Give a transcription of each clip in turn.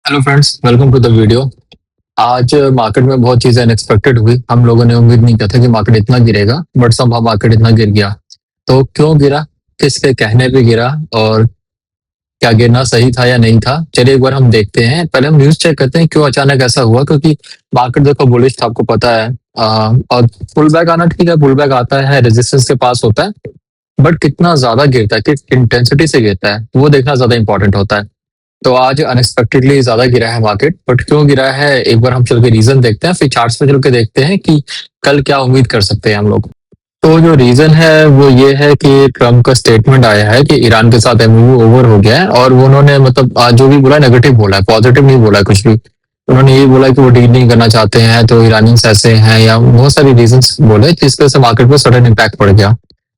Hello friends, welcome to the video. आज market में बहुत चीजें अनएक्सपेक्टेड हुई। हम लोगों ने उम्मीद नहीं किया था कि मार्केट इतना गिरेगा, बट समहाउ मार्केट इतना गिर गया। तो क्यों गिरा, किसके कहने पे गिरा, और क्या गिरना सही था या नहीं था, चलिए एक बार हम देखते हैं। पहले हम न्यूज चेक करते हैं क्यों अचानक ऐसा हुआ, क्योंकि मार्केट देखो बुलिश था, आपको पता है। और पुल बैक आना ठीक है, पुल बैक आता है, रेजिस्टेंस के पास होता है, बट कितना ज्यादा गिरता है, किस इंटेंसिटी से गिरता है, वो देखना ज्यादा इंपॉर्टेंट होता है। तो आज अनएक्सपेक्टेडली ज्यादा गिरा है मार्केट, बट क्यों गिरा है एक बार हम चल के रीजन देखते हैं, फिर चार्ट्स पे चल के देखते हैं कि कल क्या उम्मीद कर सकते हैं हम लोग। तो जो रीजन है वो ये है कि ट्रम्प का स्टेटमेंट आया है कि ईरान के साथ एमओयू ओवर हो गया है, और वो उन्होंने मतलब आज जो भी बोला नेगेटिव बोला है, पॉजिटिव नहीं बोला है कुछ भी। उन्होंने ये बोला कि वो डील नहीं करना चाहते हैं, तो ईरानियंस ऐसे हैं, या बहुत सारी रीजंस बोले, जिसकी वजह से मार्केट पर सडन इम्पैक्ट पड़ गया।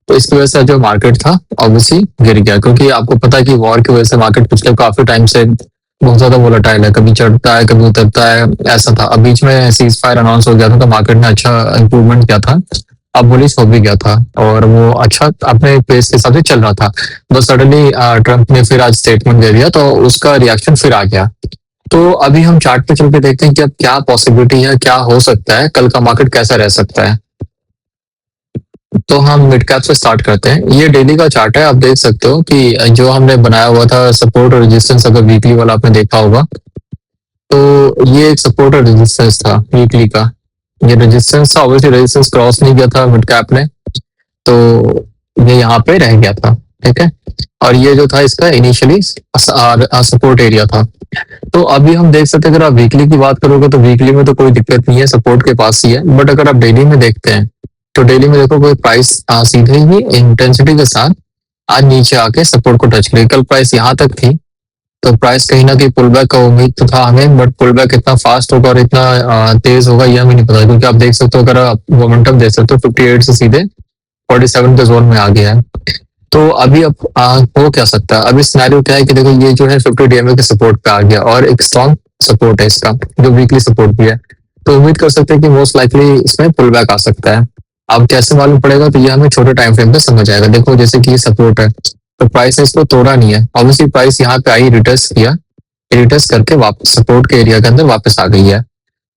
तो इसकी वजह से जो मार्केट था ऑब्वियसली गिर गया, क्योंकि आपको पता है कि वॉर की वजह से मार्केट पिछले काफी टाइम से बहुत ज्यादा वोलेटाइल है, कभी चढ़ता है कभी उतरता है, ऐसा था। अब बीच में सीज फायर अनाउंस हो गया था, तो मार्केट ने अच्छा इंप्रूवमेंट किया था, अब बुलिश हो भी गया था, और वो अच्छा अपने पेस के हिसाब से चल रहा था। बस सडनली ट्रम्प ने फिर आज स्टेटमेंट दे दिया, तो उसका रिएक्शन फिर आ गया। तो अभी हम चार्ट पे चल के देखते हैं कि अब क्या पॉसिबिलिटी है, क्या हो सकता है, कल का मार्केट कैसा रह सकता है। तो हम मिड कैप से स्टार्ट करते हैं। ये डेली का चार्ट है, आप देख सकते हो कि जो हमने बनाया हुआ था सपोर्ट और रेजिस्टेंस, अगर वीकली वाला आपने देखा होगा, तो ये एक सपोर्ट और रेजिस्टेंस था वीकली का। ये रेजिस्टेंस था, ऑब्वियसली रेजिस्टेंस क्रॉस नहीं किया था मिड कैप ने, तो ये यहाँ पे रह गया था। ठीक है, और ये जो था इसका इनिशियली सपोर्ट एरिया था। तो अभी हम देख सकते हैं, अगर आप वीकली की बात करोगे तो वीकली में तो कोई दिक्कत नहीं है, सपोर्ट के पास ही है। बट अगर आप डेली में देखते हैं, तो डेली में देखो कोई प्राइस सीधे ही इंटेंसिटी के साथ आज नीचे आके सपोर्ट को टच करेगी। कल प्राइस यहाँ तक थी, तो प्राइस कहीं ना कहीं पुल बैक का उम्मीद तो था हमें, बट पुल बैक इतना फास्ट होगा और इतना तेज होगा ये हमें नहीं पता, क्योंकि आप देख सकते हो, अगर आप मोमेंटम देख सकते हो 58 से सीधे 47 के जोन में आ गया है। तो अभी अब हो क्या सकता है, अभी सिनेरियो क्या है कि देखो ये जो है 50 डीएमए के सपोर्ट पे आ गया, और एक स्ट्रॉन्ग सपोर्ट है इसका, जो वीकली सपोर्ट भी है। तो उम्मीद कर सकते हैं कि मोस्ट लाइकली इसमें पुल बैक आ सकता है। अब कैसे मालूम पड़ेगा, तो ये हमें छोटे टाइम फ्रेम पे समझ आएगा। देखो जैसे कि ये सपोर्ट है, तो प्राइस ने इसको तोड़ा नहीं है, ऑब्वियसली प्राइस यहाँ पे आई, रिटेस्ट किया, रिटेस्ट करके वापस सपोर्ट के एरिया के अंदर वापस आ गई है।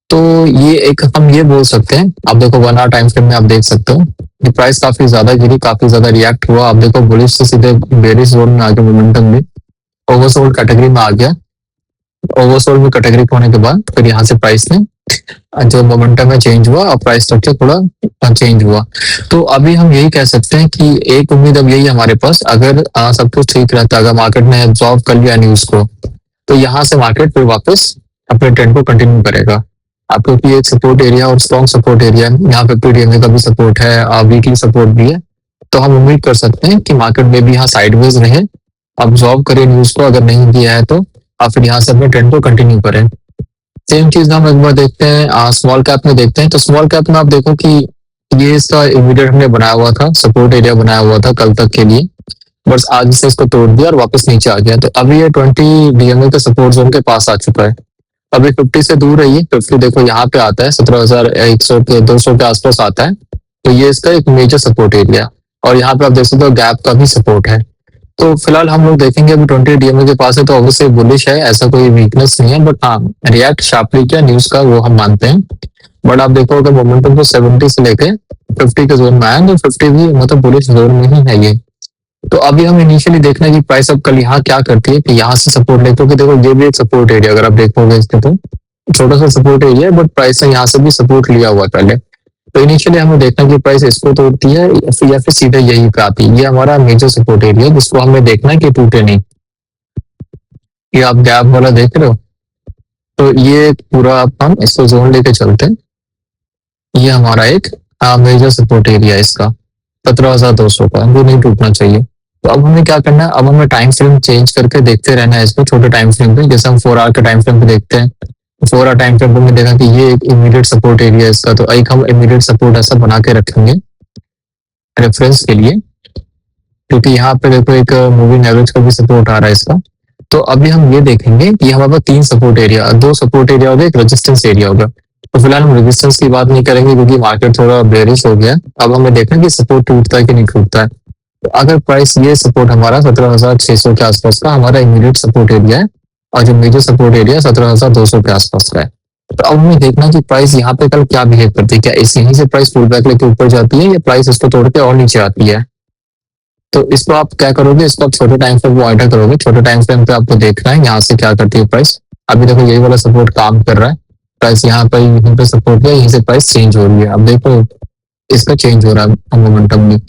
तो ये एक हम ये बोल सकते हैं। आप देखो 1 आवर टाइम फ्रेम में आप देख सकते हो कि प्राइस काफी ज्यादा गिरी, काफी ज्यादा रिएक्ट हुआ। आप देखो बुलिश से सीधे बेरिश जोन में आके मोमेंटम भी ओवरसोल्ड कैटेगरी में आ गया। ओवरसोल्ड में कैटेगरी होने के बाद फिर यहाँ से प्राइस ने जो मोमेंटम है चेंज हुआ, और प्राइस स्ट्रक्चर थोड़ा चेंज हुआ। तो अभी हम यही कह सकते हैं कि एक उम्मीद अब यही है हमारे पास, अगर सब कुछ ठीक रहता है, अगर मार्केट ने एब्जॉर्व कर लिया न्यूज को, तो यहाँ से मार्केट फिर वापस अपने ट्रेंड को कंटिन्यू करेगा। आप क्योंकि एक सपोर्ट एरिया और स्ट्रॉन्ग सपोर्ट एरिया है, यहाँ पे पीडीएमए का भी सपोर्ट है, वीकली सपोर्ट भी है। तो हम उम्मीद कर सकते हैं कि मार्केट में भी यहाँ साइडवेज रहे, अब्सॉर्ब करे न्यूज को, अगर नहीं किया है तो आप फिर यहाँ से अपने ट्रेंड को कंटिन्यू करें। सेम चीज हम एक बार देखते हैं स्मॉल कैप में देखते हैं। तो स्मॉल कैप में आप देखो कि ये इसका इमीडिएट हमने बनाया हुआ था, सपोर्ट एरिया बनाया हुआ था कल तक के लिए, बस आज से इसको तोड़ दिया और वापस नीचे आ गया। तो अभी ये 20 डीएमए के सपोर्ट जोन के पास आ चुका है। अभी 50 से दूर है ये, 50 देखो यहाँ पे आता है, 17,100 के 200 के आसपास आता है। तो ये इसका एक मेजर सपोर्ट एरिया, और यहाँ पे आप देख सकते हो गैप का भी सपोर्ट है। तो फिलहाल हम लोग देखेंगे, अभी 20 डीएमए के पास है, तो ऑब्वियसली बुलिश है, ऐसा कोई वीकनेस नहीं है। बट हाँ, रिएक्ट शार्पली किया न्यूज का, वो हम मानते हैं। बट आप देखो अगर मोमेंटम को 70 से लेके 50 के जोन में आया, तो 50 भी मतलब बुलिश जोन में ही है ये। तो अभी हम इनिशियली देखना है कि प्राइस अब कल यहाँ क्या करती है, कि यहाँ से सपोर्ट ले, क्योंकि देखो ये भी एक सपोर्ट एरिया, अगर आप देखोगे इसके तो छोटा सा सपोर्ट एरिया है, बट प्राइस ने यहाँ से भी सपोर्ट लिया हुआ है पहले। तो इनिशियली हमें देखना कि प्राइस इसको तोड़ती है या फिर सीधे यही पे आती है। ये हमारा मेजर सपोर्ट एरिया है, जिसको हमें देखना है कि टूटे नहीं। ये आप गैप वाला देख रहे हो, तो ये पूरा हम इसको जोन लेके चलते हैं। ये हमारा एक मेजर सपोर्ट एरिया है इसका, 17,200 का, वो नहीं टूटना चाहिए। तो अब हमें क्या करना है, अब हमें टाइम फ्रेम चेंज करके देखते रहना है इसको, छोटे टाइम फ्रेम पे। जैसे हम 4 आवर के टाइम फ्रेम पे देखते हैं, 4 आवर टाइम फ्रेम पे हमने देखा कि ये एक इमीडिएट सपोर्ट एरिया है इसका, तो एक हम इमीडिएट सपोर्ट ऐसा बना के रखेंगे रेफरेंस के लिए, क्योंकि यहाँ पे देखो एक मूविंग एवरेज का भी सपोर्ट आ रहा है इसका। तो अभी हम ये देखेंगे कि हमारे पास 3 सपोर्ट एरिया, 2 सपोर्ट एरिया होगा, एक रेजिस्टेंस एरिया होगा। तो फिलहाल हम रेजिस्टेंस की बात नहीं करेंगे, क्योंकि मार्केट थोड़ा बेरिश हो गया। अब हमें देखना है कि सपोर्ट टूटता है कि नहीं टूटता है। तो अगर प्राइस ये सपोर्ट हमारा 17,600 के आसपास का हमारा इमीडिएट सपोर्ट एरिया है, और जो मेजर सपोर्ट एरिया 17,200 के आसपास का है। तो अब हमें देखना कि प्राइस यहाँ पे कल क्या बिहेव करती है, क्या इस यहीं से प्राइस पुल बैक लेके ऊपर जाती है या प्राइस इसको तोड़ के और नीचे आती है। तो इसको आप क्या करोगे, इसको आप छोटे टाइम फ्रेम मॉनिटर करोगे, छोटे टाइम फ्रेम पे आपको देखना है यहाँ से क्या करती है प्राइस। अभी देखो यही वाला सपोर्ट काम कर रहा है, प्राइस यहाँ पर यहीं पे सपोर्ट है, यहीं से प्राइस चेंज हो रही है। अब देखो इसका चेंज हो रहा है मोमेंटम में।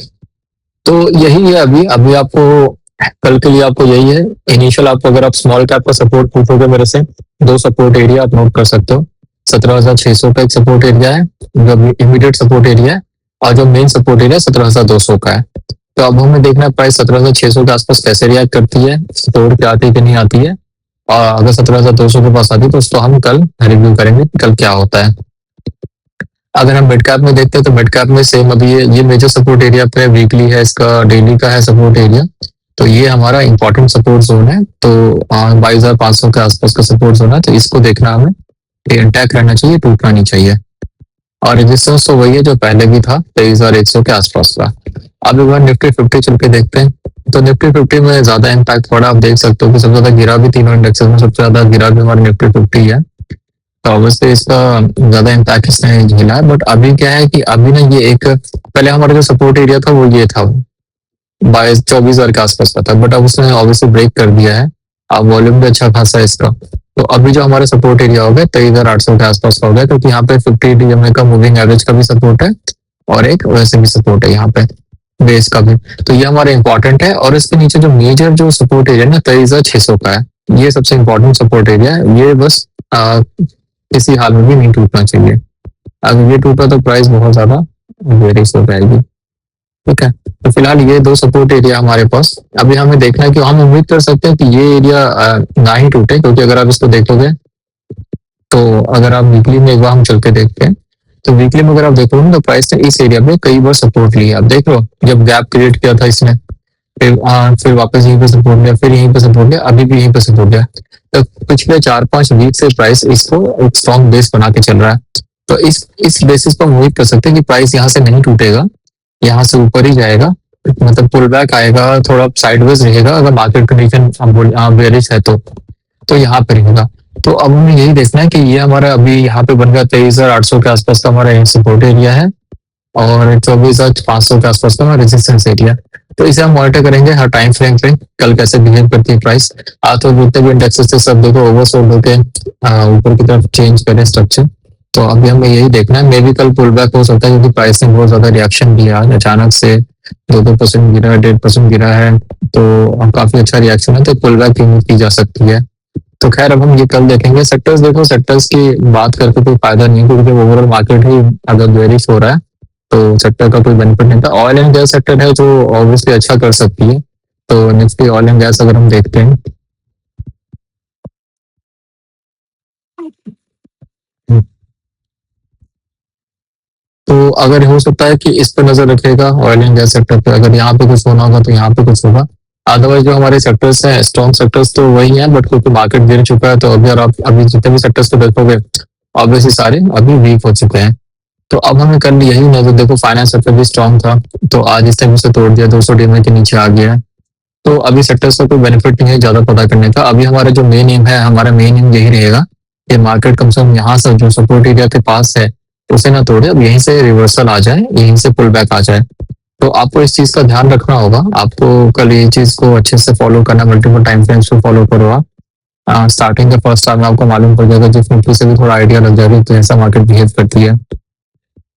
तो यही है अभी अभी आपको कल के लिए आपको यही है इनिशियल। आपको अगर आप स्मॉल कैप का सपोर्ट पूछोगे मेरे से, दो सपोर्ट एरिया आप नोट कर सकते हो। 17,600 का एक सपोर्ट एरिया है जो इमीडिएट सपोर्ट एरिया है, और जो मेन सपोर्ट एरिया 17,200 का है। तो अब हमें देखना है प्राइस 17,600 के आसपास कैसे रिएक्ट करती है, तोड़ के आती है कि नहीं आती है। और अगर 17,200 के पास आती है तो उसको हम कल रिव्यू करेंगे कल क्या होता है। अगर हम मिड कैप में देखते हैं तो मिड कैप में सेम अभी ये मेजर सपोर्ट एरिया पे वीकली है, इसका डेली का है सपोर्ट एरिया। तो ये हमारा इंपॉर्टेंट सपोर्ट जोन है। तो 22,500 के आसपास का सपोर्ट जोन है, तो इसको देखना हमें इंटैक्ट रहना चाहिए, टूटना नहीं चाहिए। और रेजिस्टेंस तो वही है जो पहले भी था 23,100 के आसपास का। अब एक बार निफ्टी 50 चल के देखते हैं। तो निफ्टी 50 में ज्यादा इम्पैक्ट पड़ा, आप देख सकते हो कि सबसे ज्यादा गिरा भी तीनों इंडेक्सेस में सबसे ज्यादा गिरा भी हमारा निफ्टी 50 है। तो ऑब्वियसली इसका ज्यादा इम्पैक्ट इसने झेला है। बट अभी क्या है कि अभी ना ये एक पहले हमारा जो सपोर्ट एरिया था वो ये था 22,24,000 के आसपास का था, बट अब उसने ऑब्वियसली ब्रेक कर दिया है। अब वॉल्यूम भी अच्छा खासा है इसका। तो अभी जो हमारा सपोर्ट एरिया हो गया 23,800 के आसपास का हो गया, क्योंकि यहाँ पे 50 डीएमए का मूविंग एवरेज का भी सपोर्ट है और एक वैसे भी सपोर्ट है यहाँ पे बेस का भी। तो ये हमारा इंपॉर्टेंट है। और इसके नीचे जो मेजर जो सपोर्ट एरिया ना 23,600 का है, ये सबसे इंपॉर्टेंट सपोर्ट एरिया है। ये बस किसी हाल में भी नहीं टूटना चाहिए। अगर ये टूटा तो प्राइस बहुत ज्यादा बेरिश हो जाएगी। ठीक है, तो फिलहाल ये दो सपोर्ट एरिया हमारे पास। अभी हमें देखना है कि हम उम्मीद कर सकते हैं कि ये एरिया ना ही टूटे, क्योंकि अगर आप इसको देखोगे तो अगर आप वीकली में एक बार हम चल के देखते हैं तो वीकली में अगर आप देखोगे तो प्राइस ने इस एरिया पे कई बार सपोर्ट लिया। आप देख लो जब गैप क्रिएट किया था इसने, फिर वापस यहीं पे सपोर्ट लिया, फिर यहीं पे सपोर्ट लिया, अभी भी यहीं पे सपोर्ट लिया। तो पिछले 4-5 वीक से प्राइस इसको एक स्ट्रॉन्ग बेस बना के चल रहा है। तो इस बेसिस पर हम उम्मीद कर सकते हैं कि प्राइस यहाँ से नहीं टूटेगा, यहाँ से ऊपर ही जाएगा। मतलब पुल बैक आएगा, थोड़ा साइडवेज रहेगा अगर मार्केट कंडीशन बेरिश है तो यहाँ पे रहेगा। तो अब हमें यही देखना है कि ये हमारा अभी यहाँ पे बन गया 23,800 के आसपास का हमारा सपोर्ट एरिया है और 24,500 के आसपास का हमारा रेजिस्टेंस एरिया। तो इसे हम मॉनिटर करेंगे हर टाइम फ्रेम पे कल कैसे बिहेव करती है प्राइस। तो जितने भी इंडेक्सेस थे सब देखो ओवरसोल्ड होके ऊपर की तरफ चेंज करें स्ट्रक्चर। तो अभी हमें यही देखना है। मे भी कल पुल बैक हो सकता है क्योंकि प्राइस ने बहुत ज्यादा रिएक्शन दिया आज, अचानक से 2% गिरा है, 1.5% गिरा है। तो काफी अच्छा रिएक्शन है, तो पुल बैक की उम्मीद की जा सकती है। तो खैर अब हम ये कल देखेंगे। सेक्टर्स देखो, सेक्टर्स की बात करके कोई फायदा नहीं है क्योंकि ओवरऑल मार्केट ही अगर बेरिश हो रहा है तो सेक्टर का कोई बेनिफिट नहीं था। ऑयल एंड गैस सेक्टर है जो ऑब्वियसली अच्छा कर सकती है। तो निफ्टी ऑयल एंड गैस अगर हम देखते हैं तो अगर हो सकता है कि इस पर नजर रखेगा ऑयल एंड गैस सेक्टर पे, अगर यहाँ पे कुछ होना होगा तो यहाँ पे कुछ होगा। अदरवाइज जो हमारे सेक्टर्स हैं स्ट्रॉन्ग सेक्टर्स तो वही हैं, बट क्योंकि मार्केट गिर चुका है तो अगर आप अभी जितने भी सेक्टर्स को देखोगे ऑब्वियसली सारे अभी वीक हो चुके हैं। तो अब हमें करनी यही नजर, देखो फाइनेंस सेक्टर भी स्ट्रॉन्ग था तो आज इस टाइम से तोड़ दिया, 200 डीएमए के नीचे आ गया है। तो अभी सेक्टर्स का कोई बेनिफिट नहीं है ज्यादा पता करने का। अभी हमारा जो मेन एम है, हमारा मेन एम यही रहेगा कि मार्केट कम से कम यहाँ से जो सपोर्ट एरिया के पास है उसे ना तोड़े, अब यहीं से रिवर्सल आ जाए, यहीं से पुल बैक आ जाए। तो आपको इस चीज का ध्यान रखना होगा। आपको कल ये चीज को अच्छे से फॉलो करना, मल्टीपल टाइम फ्रेम्स को फॉलो करो आप। स्टार्टिंग के फर्स्ट टाइम में आपको मालूम पड़ जाएगा, जिस निफ्टी से भी थोड़ा आइडिया लग जाएगा तो ऐसा मार्केट बिहेव करती है।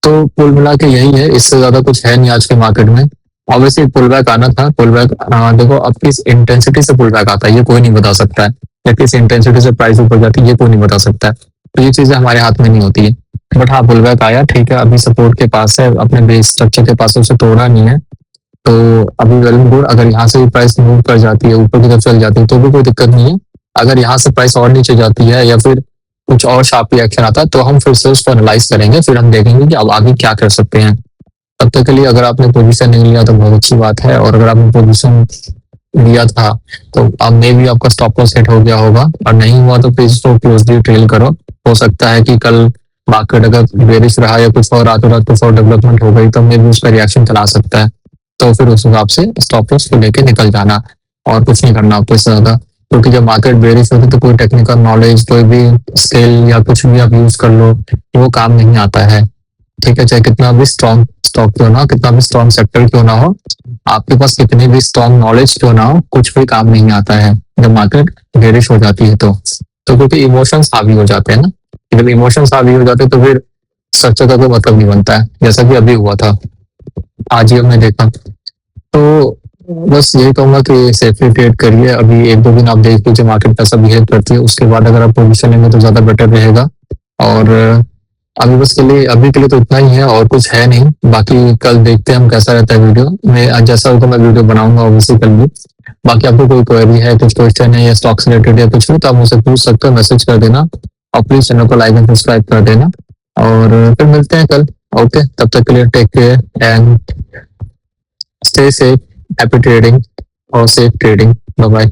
तो कुल मिला के यही है, इससे ज्यादा कुछ है नहीं आज के मार्केट में। ऑब्वियसली पुल बैक आना था, पुल बैक देखो अब किस इंटेंसिटी से पुल बैक आता है ये कोई नहीं बता सकता है, या किस इंटेंसिटी से प्राइस ऊपर जाती है ये कोई नहीं बता सकता है। तो ये चीजें हमारे हाथ में नहीं होती है। बट हाँ पुल बैक आया, ठीक है, अभी सपोर्ट के पास है, अपने बेस स्ट्रक्चर के पास, उसे तोड़ा नहीं है। तो अभी वेल एंड गुड। अगर यहाँ से भी प्राइस मूव कर जाती है, ऊपर की तरफ चल जाती है तो भी कोई दिक्कत नहीं है। अगर यहाँ से प्राइस और नीचे जाती है या फिर कुछ और शार्प रिएक्शन आता है तो हम फिर से उसको एनालाइज करेंगे, फिर हम देखेंगे कि अब आगे क्या कर सकते हैं। तब तक के लिए अगर आपने पोजीशन नहीं लिया तो बहुत अच्छी बात है, और अगर आपने पोजीशन लिया था तो अब मे भी आपका स्टॉप लॉस हिट हो गया होगा, और नहीं हुआ तो प्लीज उसको क्लोजली ट्रेल करो। हो सकता है कि कल मार्केट अगर बेरिश रहा या कुछ और रातों रात कुछ और डेवलपमेंट हो गई तो मे भी उसका रिएक्शन चला सकता है। तो फिर उस हिसाब से स्टॉप लॉस को लेके निकल जाना, और कुछ नहीं करना आपको इससे ज्यादा। क्योंकि जब मार्केट बेरिश होती है तो कोई टेक्निकल नॉलेज, कोई भी स्किल या कुछ भी आप यूज कर लो, वो काम नहीं आता है। ठीक है, चाहे कितना भी स्ट्रॉन्ग स्टॉक क्यों ना हो, कितना भी स्ट्रॉन्ग सेक्टर क्यों ना हो, आपके पास कितनी भी स्ट्रॉन्ग नॉलेज क्यों ना हो, कुछ भी काम नहीं आता है जब मार्केट बेरिश हो जाती है। तो क्योंकि इमोशंस हावी हो जाते हैं ना, जब इमोशंस हावी हो जाते हैं तो फिर स्ट्रक्चर का कोई मतलब नहीं बनता है, जैसा कि अभी हुआ था, आज ही हमने देखा। तो बस यही कहूंगा कि सेफली ट्रेड करिए, अभी एक दो दिन आप देख लीजिए मार्केट कैसा बिहेव करती है, उसके बाद अगर आप पोजिशन लेंगे तो ज्यादा बेटर रहेगा। और अभी बस के लिए, अभी के लिए तो इतना ही है और कुछ है नहीं। बाकी कल देखते हैं हम कैसा रहता है वीडियो मैं, जैसा होगा मैं वीडियो बनाऊंगा ऑब्वियसली कल भी। बाकी आपको कोई क्वेरी है, कुछ क्वेश्चन है या स्टॉक से रिलेटेड या कुछ भी, तो आप मुझसे पूछ सकते हो, मैसेज कर देना। और प्लीज चैनल को लाइक एंड सब्सक्राइब कर देना। और फिर मिलते हैं कल। ओके, तब तक के लिए take care and stay safe, happy trading और सेफ ट्रेडिंग। Bye bye.